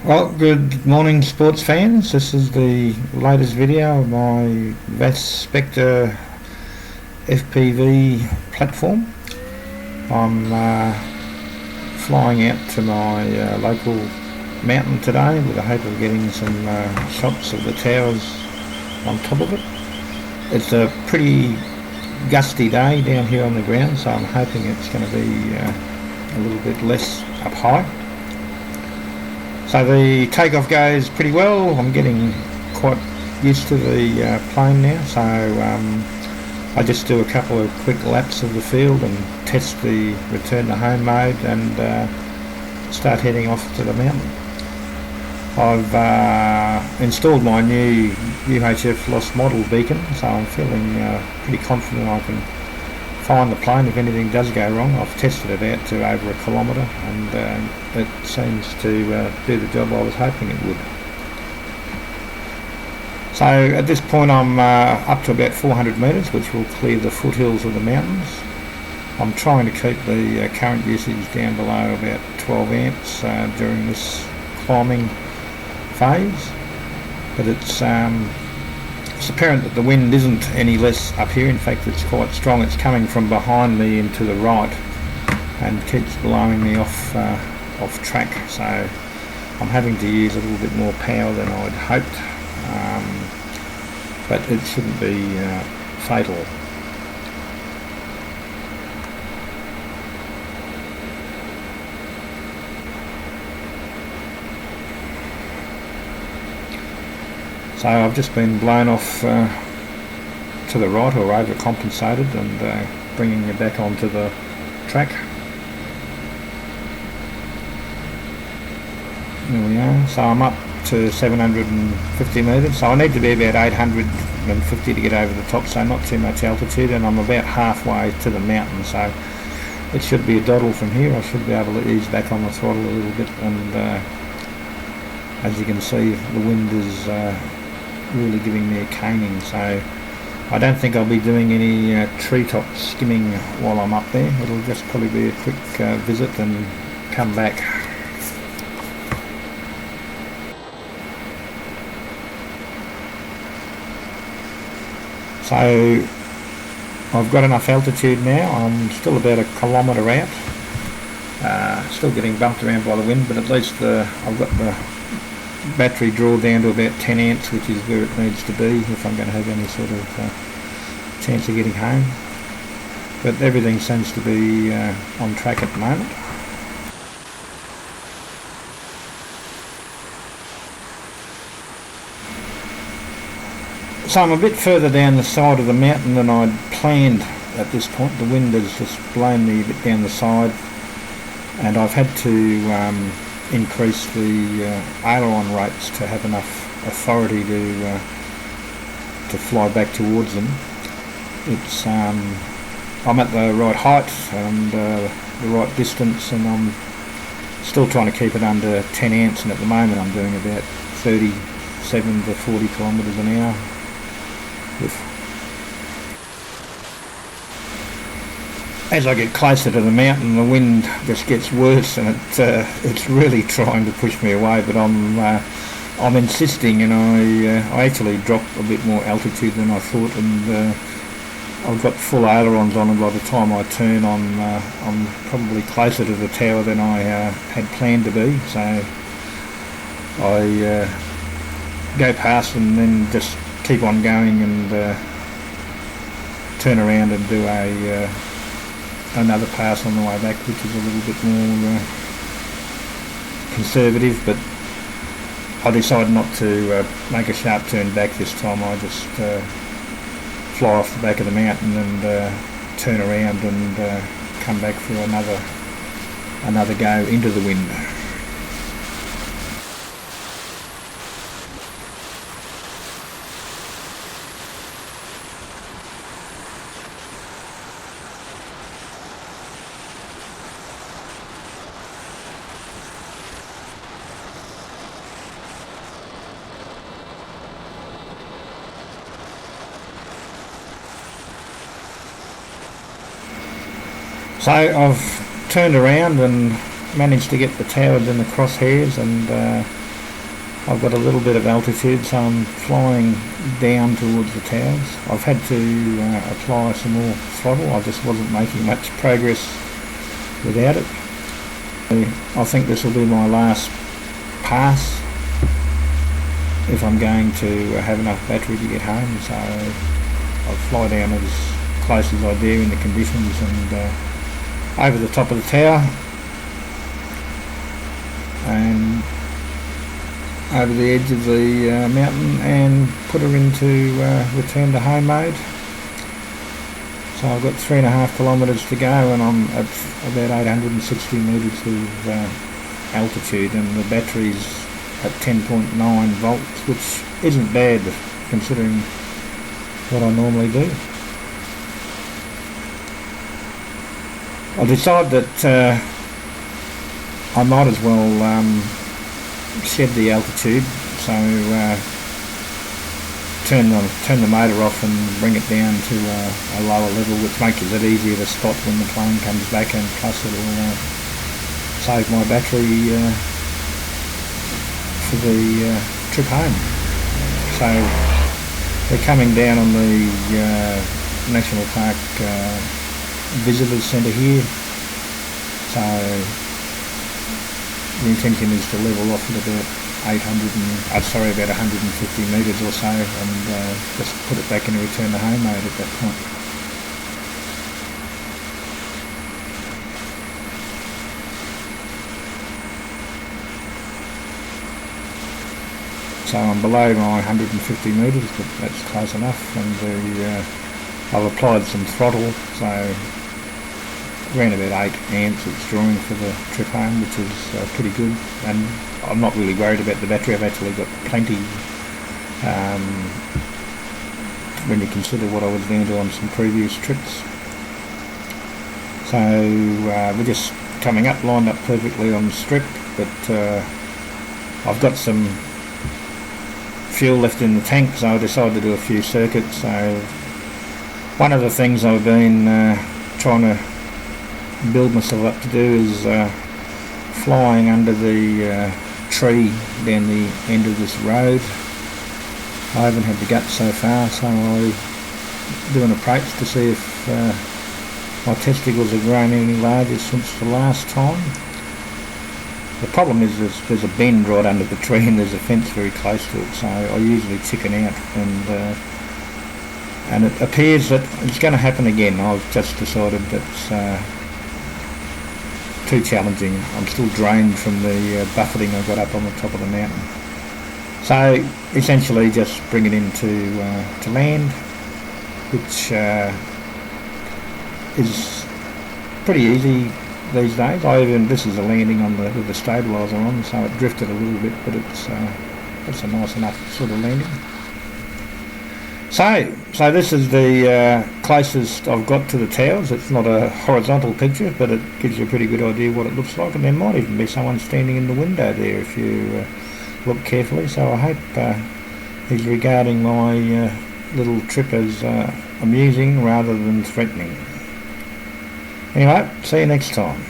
Well, good morning, sports fans. This is the latest video of my VAS Specter FPV platform. I'm flying out to my local mountain today with the hope of getting some shots of the towers on top of it. It's a pretty gusty day down here on the ground, so I'm hoping it's going to be a little bit less up high. So the takeoff goes pretty well. I'm getting quite used to the plane now, so I just do a couple of quick laps of the field and test the return to home mode and start heading off to the mountain. I've installed my new UHF lost model beacon, so I'm feeling pretty confident I can find the plane if anything does go wrong. I've tested it out to over a kilometre and it seems to do the job I was hoping it would. So at this point I'm up to about 400 metres, which will clear the foothills of the mountains. I'm trying to keep the current usage down below about 12 amps during this climbing phase, but it's apparent that the wind isn't any less up here. In fact, it's quite strong. It's coming from behind me and to the right and keeps blowing me off track, so I'm having to use a little bit more power than I'd hoped, but it shouldn't be fatal. So I've just been blown off to the right, or overcompensated, and bringing it back onto the track. There we are. So I'm up to 750 metres, so I need to be about 850 to get over the top, so not too much altitude, and I'm about halfway to the mountain, so it should be a doddle from here. I should be able to ease back on the throttle a little bit, and as you can see, the wind is really giving me a caning, so I don't think I'll be doing any treetop skimming while I'm up there. It'll just probably be a quick visit and come back. So I've got enough altitude now. I'm still about a kilometre out, still getting bumped around by the wind, but at least I've got the battery draw down to about 10 amps, which is where it needs to be if I'm going to have any sort of chance of getting home. But everything seems to be on track at the moment. So I'm a bit further down the side of the mountain than I'd planned at this point. The wind has just blown me a bit down the side, and I've had to increase the aileron rates to have enough authority to fly back towards them. It's I'm at the right height and the right distance, and I'm still trying to keep it under 10 amps, and at the moment I'm doing about 37 to 40 kilometres an hour. As I get closer to the mountain, the wind just gets worse, and it's really trying to push me away. But I'm insisting, and I actually drop a bit more altitude than I thought, and I've got full ailerons on, and by the time I turn on, I'm probably closer to the tower than I had planned to be. So I go past and then just keep on going and turn around and do another pass on the way back, which is a little bit more conservative, but I decided not to make a sharp turn back this time. I just fly off the back of the mountain and turn around and come back for another go into the wind. So I've turned around and managed to get the towers in the crosshairs, and I've got a little bit of altitude, so I'm flying down towards the towers. I've had to apply some more throttle. I just wasn't making much progress without it. I think this will be my last pass if I'm going to have enough battery to get home, so I'll fly down as close as I dare in the conditions and over the top of the tower and over the edge of the mountain and put her into return to home mode. So I've got 3.5 kilometres to go and I'm at about 860 metres of altitude, and the battery's at 10.9 volts, which isn't bad considering what I normally do. I decided that I might as well shed the altitude, so turn the motor off and bring it down to a lower level, which makes it easier to spot when the plane comes back, and plus it'll save my battery for the trip home. So we're coming down on the National Park Visitors Centre here, so the intention is to level off at about 150 metres or so, and just put it back in a return to home mode at that point. So I'm below my 150 metres, but that's close enough, and I've applied some throttle, so around about 8 amps it's drawing for the trip home, which is pretty good, and I'm not really worried about the battery. I've actually got plenty when you consider what I was down to on some previous trips. So we're just coming up, lined up perfectly on the strip, but I've got some fuel left in the tank, so I decided to do a few circuits. So one of the things I've been trying to build myself up to do is flying under the tree down the end of this road. I haven't had the guts so far, so I'll do an approach to see if my testicles have grown any larger since the last time. The problem is there's a bend right under the tree and there's a fence very close to it, so I usually chicken out, and it appears that it's going to happen again. I've just decided that's too challenging. I'm still drained from the buffeting I got up on the top of the mountain. So essentially just bring it into to land, which is pretty easy these days. This is a landing on with the stabiliser on, so it drifted a little bit, but it's a nice enough sort of landing. So this is the closest I've got to the towers. It's not a horizontal picture, but it gives you a pretty good idea what it looks like, and there might even be someone standing in the window there if you look carefully. So I hope he's regarding my little trip as amusing rather than threatening. Anyway, see you next time.